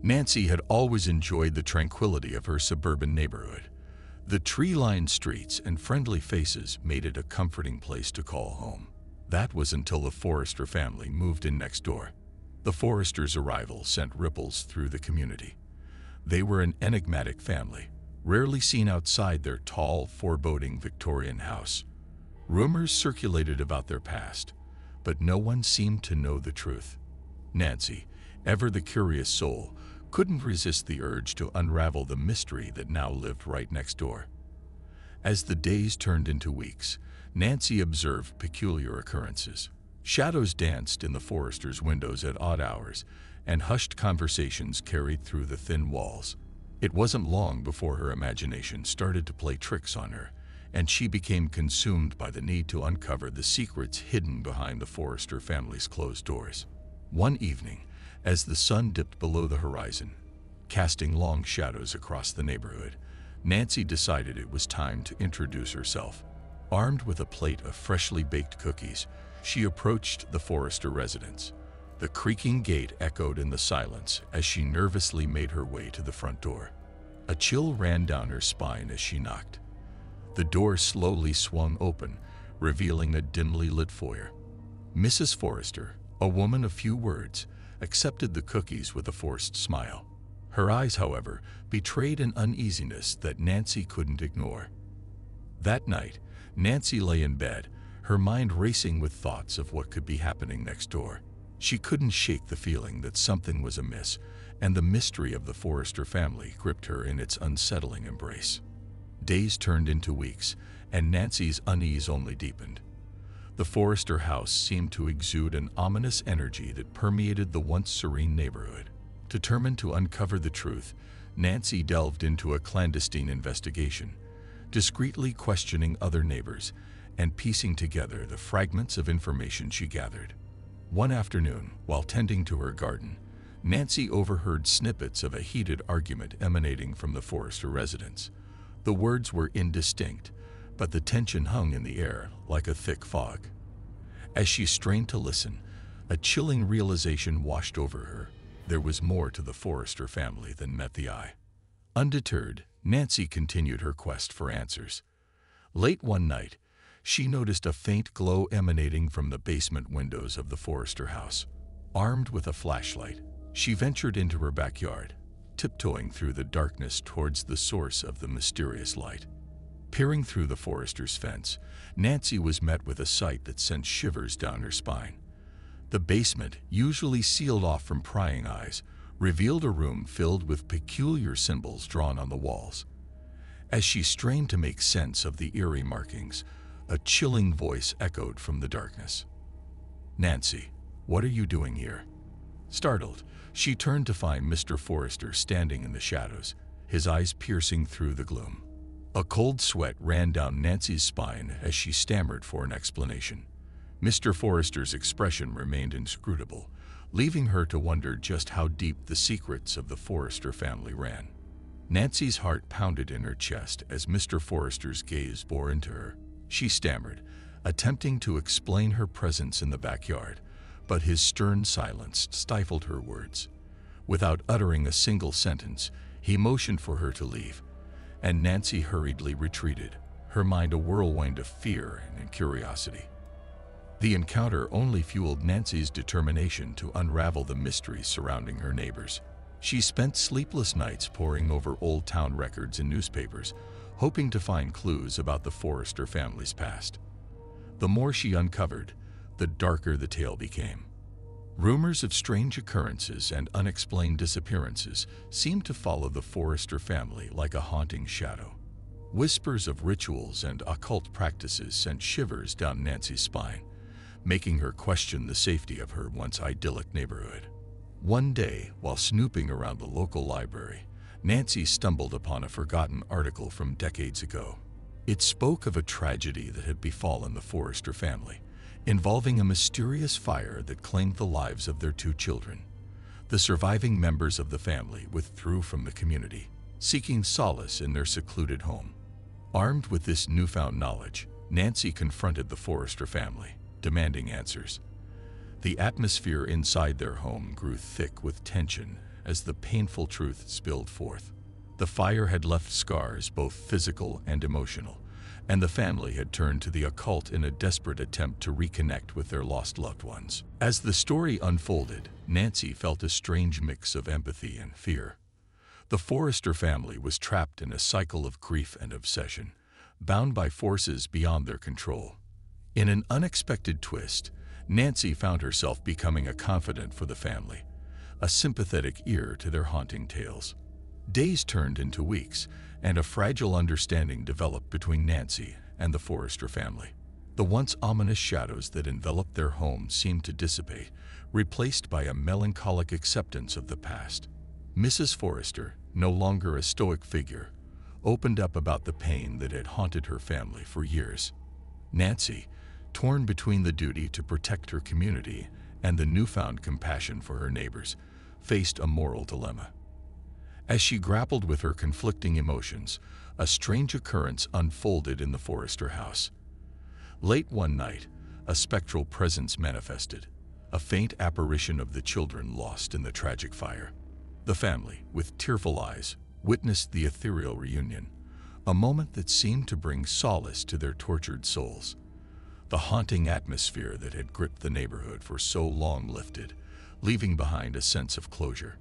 Nancy had always enjoyed the tranquility of her suburban neighborhood. The tree-lined streets and friendly faces made it a comforting place to call home. That was until the Forrester family moved in next door. The Forresters' arrival sent ripples through the community. They were an enigmatic family, rarely seen outside their tall, foreboding Victorian house. Rumors circulated about their past, but no one seemed to know the truth. Nancy, ever the curious soul, couldn't resist the urge to unravel the mystery that now lived right next door. As the days turned into weeks, Nancy observed peculiar occurrences. Shadows danced in the Forresters' windows at odd hours, and hushed conversations carried through the thin walls. It wasn't long before her imagination started to play tricks on her, and she became consumed by the need to uncover the secrets hidden behind the Forrester family's closed doors. One evening, as the sun dipped below the horizon, casting long shadows across the neighborhood, Nancy decided it was time to introduce herself. Armed with a plate of freshly baked cookies, she approached the Forrester residence. The creaking gate echoed in the silence as she nervously made her way to the front door. A chill ran down her spine as she knocked. The door slowly swung open, revealing a dimly lit foyer. Mrs. Forrester, a woman of few words, accepted the cookies with a forced smile. Her eyes, however, betrayed an uneasiness that Nancy couldn't ignore. That night, Nancy lay in bed, her mind racing with thoughts of what could be happening next door. She couldn't shake the feeling that something was amiss, and the mystery of the Forrester family gripped her in its unsettling embrace. Days turned into weeks, and Nancy's unease only deepened. The Forrester house seemed to exude an ominous energy that permeated the once serene neighborhood. Determined to uncover the truth, Nancy delved into a clandestine investigation, discreetly questioning other neighbors and piecing together the fragments of information she gathered. One afternoon, while tending to her garden, Nancy overheard snippets of a heated argument emanating from the Forrester residence. The words were indistinct, but the tension hung in the air like a thick fog. As she strained to listen, a chilling realization washed over her. There was more to the Forrester family than met the eye. Undeterred, Nancy continued her quest for answers. Late one night, she noticed a faint glow emanating from the basement windows of the Forrester house. Armed with a flashlight, she ventured into her backyard, tiptoeing through the darkness towards the source of the mysterious light. Peering through the Forresters' fence, Nancy was met with a sight that sent shivers down her spine. The basement, usually sealed off from prying eyes, revealed a room filled with peculiar symbols drawn on the walls. As she strained to make sense of the eerie markings, a chilling voice echoed from the darkness. "Nancy, what are you doing here?" Startled, she turned to find Mr. Forrester standing in the shadows, his eyes piercing through the gloom. A cold sweat ran down Nancy's spine as she stammered for an explanation. Mr. Forrester's expression remained inscrutable, leaving her to wonder just how deep the secrets of the Forrester family ran. Nancy's heart pounded in her chest as Mr. Forrester's gaze bore into her. She stammered, attempting to explain her presence in the backyard, but his stern silence stifled her words. Without uttering a single sentence, he motioned for her to leave, and Nancy hurriedly retreated, her mind a whirlwind of fear and curiosity. The encounter only fueled Nancy's determination to unravel the mysteries surrounding her neighbors. She spent sleepless nights poring over old town records and newspapers, hoping to find clues about the Forrester family's past. The more she uncovered, the darker the tale became. Rumors of strange occurrences and unexplained disappearances seemed to follow the Forrester family like a haunting shadow. Whispers of rituals and occult practices sent shivers down Nancy's spine, making her question the safety of her once idyllic neighborhood. One day, while snooping around the local library, Nancy stumbled upon a forgotten article from decades ago. It spoke of a tragedy that had befallen the Forrester family, involving a mysterious fire that claimed the lives of their 2 children. The surviving members of the family withdrew from the community, seeking solace in their secluded home. Armed with this newfound knowledge, Nancy confronted the Forrester family, demanding answers. The atmosphere inside their home grew thick with tension as the painful truth spilled forth. The fire had left scars, both physical and emotional, and the family had turned to the occult in a desperate attempt to reconnect with their lost loved ones. As the story unfolded, Nancy felt a strange mix of empathy and fear. The Forrester family was trapped in a cycle of grief and obsession, bound by forces beyond their control. In an unexpected twist, Nancy found herself becoming a confidant for the family, a sympathetic ear to their haunting tales. Days turned into weeks, and a fragile understanding developed between Nancy and the Forrester family. The once ominous shadows that enveloped their home seemed to dissipate, replaced by a melancholic acceptance of the past. Mrs. Forrester, no longer a stoic figure, opened up about the pain that had haunted her family for years. Nancy, torn between the duty to protect her community and the newfound compassion for her neighbors, faced a moral dilemma. As she grappled with her conflicting emotions, a strange occurrence unfolded in the Forrester house. Late one night, a spectral presence manifested, a faint apparition of the children lost in the tragic fire. The family, with tearful eyes, witnessed the ethereal reunion, a moment that seemed to bring solace to their tortured souls. The haunting atmosphere that had gripped the neighborhood for so long lifted, leaving behind a sense of closure.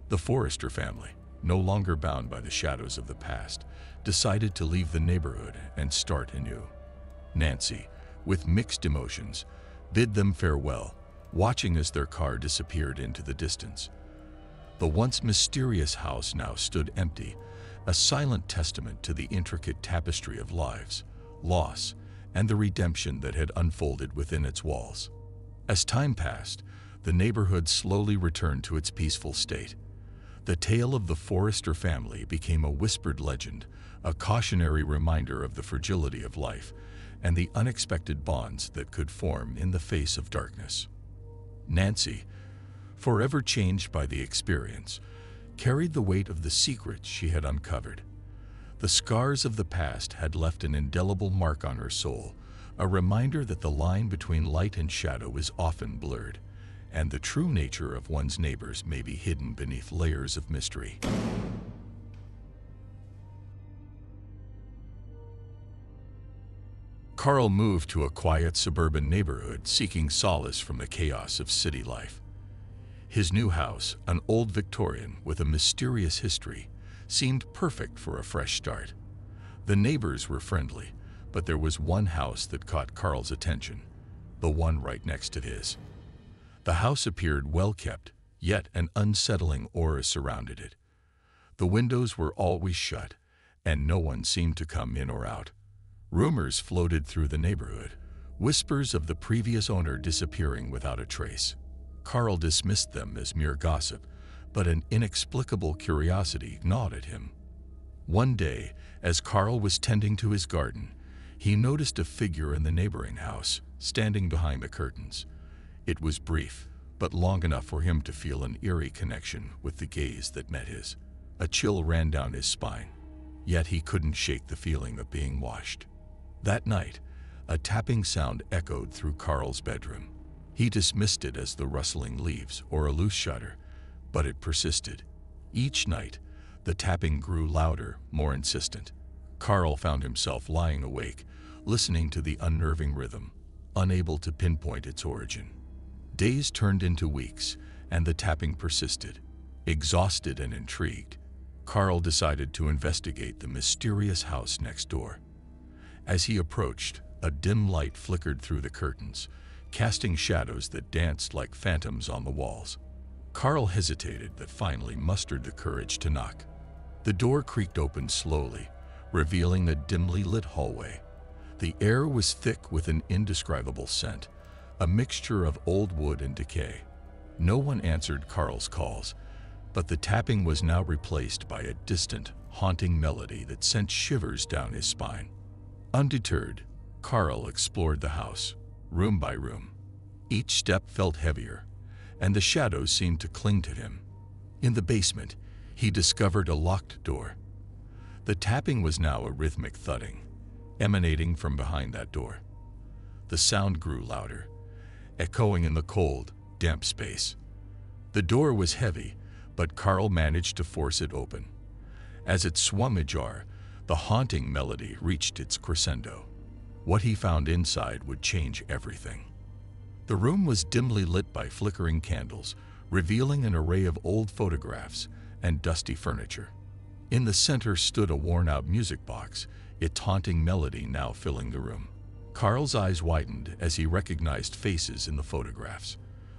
The Forrester family, no longer bound by the shadows of the past, decided to leave the neighborhood and start anew. Nancy, with mixed emotions, bid them farewell, watching as their car disappeared into the distance. The once mysterious house now stood empty, a silent testament to the intricate tapestry of lives, loss, and the redemption that had unfolded within its walls. As time passed, the neighborhood slowly returned to its peaceful state. The tale of the Forrester family became a whispered legend, a cautionary reminder of the fragility of life and the unexpected bonds that could form in the face of darkness. Nancy, forever changed by the experience, carried the weight of the secrets she had uncovered. The scars of the past had left an indelible mark on her soul, a reminder that the line between light and shadow is often blurred, and the true nature of one's neighbors may be hidden beneath layers of mystery. Carl moved to a quiet suburban neighborhood, seeking solace from the chaos of city life. His new house, an old Victorian with a mysterious history, seemed perfect for a fresh start. The neighbors were friendly, but there was one house that caught Carl's attention, the one right next to his. The house appeared well kept, yet an unsettling aura surrounded it. The windows were always shut, and no one seemed to come in or out. Rumors floated through the neighborhood, whispers of the previous owner disappearing without a trace. Carl dismissed them as mere gossip, but an inexplicable curiosity gnawed at him. One day, as Carl was tending to his garden, he noticed a figure in the neighboring house, standing behind the curtains. It was brief, but long enough for him to feel an eerie connection with the gaze that met his. A chill ran down his spine, yet he couldn't shake the feeling of being watched. That night, a tapping sound echoed through Carl's bedroom. He dismissed it as the rustling leaves or a loose shutter, but it persisted. Each night, the tapping grew louder, more insistent. Carl found himself lying awake, listening to the unnerving rhythm, unable to pinpoint its origin. Days turned into weeks, and the tapping persisted. Exhausted and intrigued, Carl decided to investigate the mysterious house next door. As he approached, a dim light flickered through the curtains, casting shadows that danced like phantoms on the walls. Carl hesitated, but finally mustered the courage to knock. The door creaked open slowly, revealing a dimly lit hallway. The air was thick with an indescribable scent, a mixture of old wood and decay. No one answered Carl's calls, but the tapping was now replaced by a distant, haunting melody that sent shivers down his spine. Undeterred, Carl explored the house, room by room. Each step felt heavier, and the shadows seemed to cling to him. In the basement, he discovered a locked door. The tapping was now a rhythmic thudding, emanating from behind that door. The sound grew louder, echoing in the cold, damp space. The door was heavy, but Carl managed to force it open. As it swung ajar, the haunting melody reached its crescendo. What he found inside would change everything. The room was dimly lit by flickering candles, revealing an array of old photographs and dusty furniture. In the center stood a worn-out music box, its haunting melody now filling the room. Carl's eyes widened as he recognized faces in the photographs.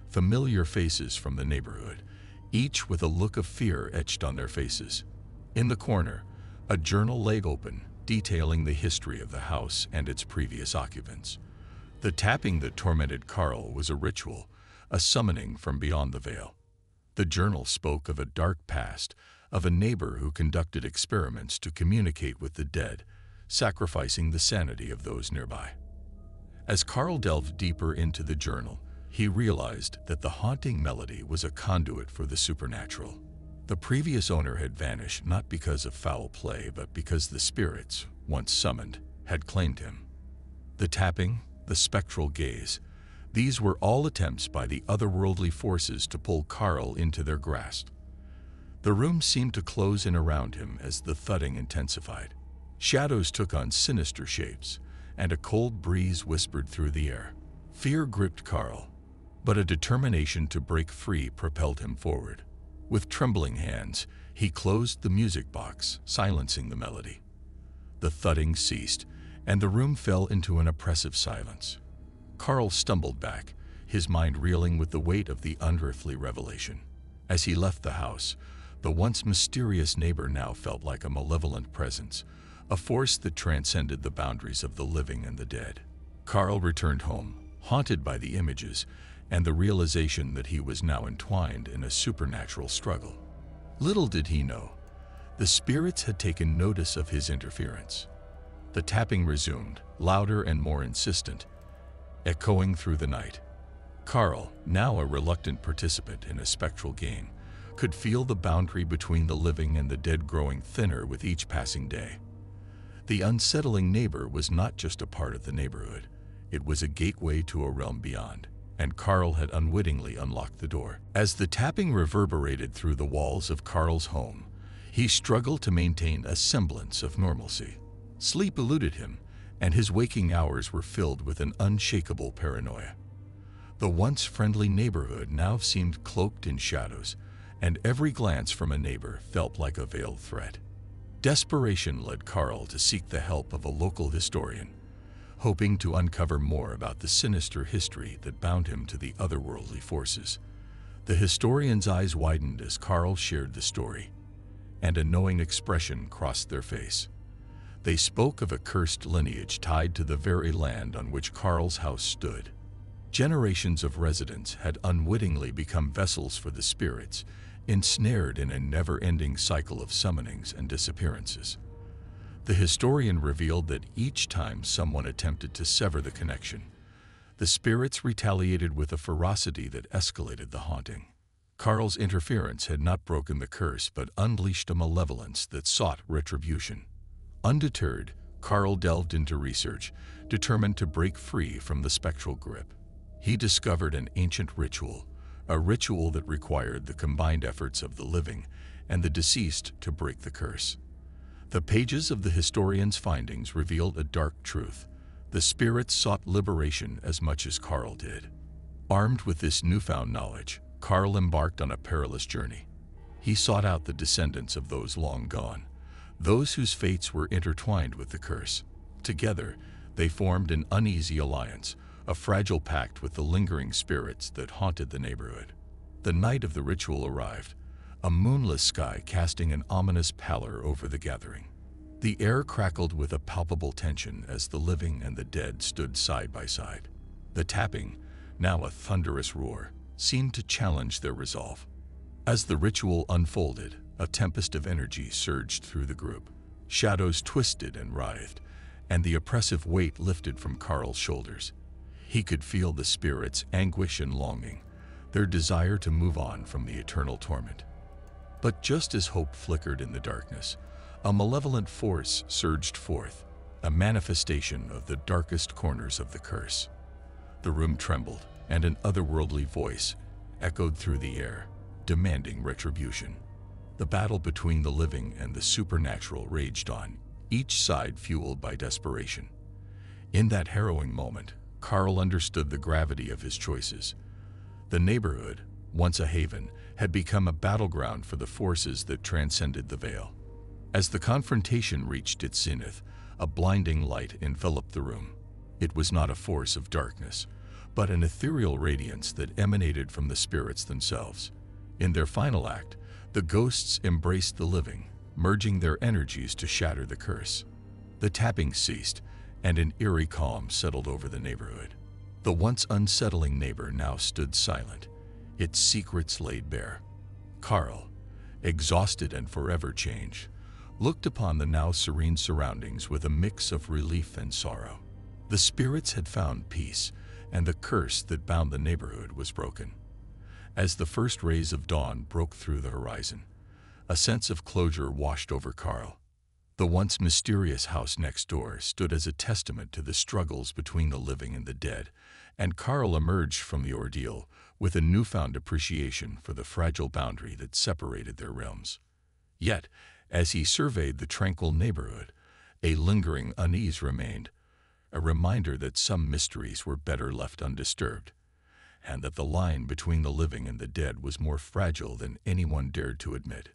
Familiar faces from the neighborhood, each with a look of fear etched on their faces. In the corner, a journal lay open, detailing the history of the house and its previous occupants. The tapping that tormented Carl was a ritual, a summoning from beyond the veil. The journal spoke of a dark past, of a neighbor who conducted experiments to communicate with the dead, sacrificing the sanity of those nearby. As Carl delved deeper into the journal, he realized that the haunting melody was a conduit for the supernatural. The previous owner had vanished not because of foul play, but because the spirits, once summoned, had claimed him. The tapping, the spectral gaze, these were all attempts by the otherworldly forces to pull Carl into their grasp. The room seemed to close in around him as the thudding intensified. Shadows took on sinister shapes, and a cold breeze whispered through the air. Fear gripped Carl, but a determination to break free propelled him forward. With trembling hands, he closed the music box, silencing the melody. The thudding ceased, and the room fell into an oppressive silence. Carl stumbled back, his mind reeling with the weight of the unearthly revelation. As he left the house, the once mysterious neighbor now felt like a malevolent presence, a force that transcended the boundaries of the living and the dead. Carl returned home, haunted by the images and the realization that he was now entwined in a supernatural struggle. Little did he know, the spirits had taken notice of his interference. The tapping resumed, louder and more insistent, echoing through the night. Carl, now a reluctant participant in a spectral game, could feel the boundary between the living and the dead growing thinner with each passing day. The unsettling neighbor was not just a part of the neighborhood, it was a gateway to a realm beyond, and Carl had unwittingly unlocked the door. As the tapping reverberated through the walls of Carl's home, he struggled to maintain a semblance of normalcy. Sleep eluded him, and his waking hours were filled with an unshakable paranoia. The once friendly neighborhood now seemed cloaked in shadows, and every glance from a neighbor felt like a veiled threat. Desperation led Carl to seek the help of a local historian, hoping to uncover more about the sinister history that bound him to the otherworldly forces. The historian's eyes widened as Carl shared the story, and a knowing expression crossed their face. They spoke of a cursed lineage tied to the very land on which Carl's house stood. Generations of residents had unwittingly become vessels for the spirits, ensnared in a never-ending cycle of summonings and disappearances. The historian revealed that each time someone attempted to sever the connection, the spirits retaliated with a ferocity that escalated the haunting. Carl's interference had not broken the curse but unleashed a malevolence that sought retribution. Undeterred, Carl delved into research, determined to break free from the spectral grip. He discovered an ancient ritual, a ritual that required the combined efforts of the living and the deceased to break the curse. The pages of the historian's findings revealed a dark truth. The spirits sought liberation as much as Carl did. Armed with this newfound knowledge, Carl embarked on a perilous journey. He sought out the descendants of those long gone, those whose fates were intertwined with the curse. Together, they formed an uneasy alliance, a fragile pact with the lingering spirits that haunted the neighborhood. The night of the ritual arrived, a moonless sky casting an ominous pallor over the gathering. The air crackled with a palpable tension as the living and the dead stood side by side. The tapping, now a thunderous roar, seemed to challenge their resolve. As the ritual unfolded, a tempest of energy surged through the group. Shadows twisted and writhed, and the oppressive weight lifted from Carl's shoulders. He could feel the spirits' anguish and longing, their desire to move on from the eternal torment. But just as hope flickered in the darkness, a malevolent force surged forth, a manifestation of the darkest corners of the curse. The room trembled, and an otherworldly voice echoed through the air, demanding retribution. The battle between the living and the supernatural raged on, each side fueled by desperation. In that harrowing moment, Carl understood the gravity of his choices. The neighborhood, once a haven, had become a battleground for the forces that transcended the veil. As the confrontation reached its zenith, a blinding light enveloped the room. It was not a force of darkness, but an ethereal radiance that emanated from the spirits themselves. In their final act, the ghosts embraced the living, merging their energies to shatter the curse. The tapping ceased, and an eerie calm settled over the neighborhood. The once unsettling neighbor now stood silent, its secrets laid bare. Carl, exhausted and forever changed, looked upon the now serene surroundings with a mix of relief and sorrow. The spirits had found peace, and the curse that bound the neighborhood was broken. As the first rays of dawn broke through the horizon, a sense of closure washed over Carl. The once mysterious house next door stood as a testament to the struggles between the living and the dead, and Carl emerged from the ordeal with a newfound appreciation for the fragile boundary that separated their realms. Yet, as he surveyed the tranquil neighborhood, a lingering unease remained, a reminder that some mysteries were better left undisturbed, and that the line between the living and the dead was more fragile than anyone dared to admit.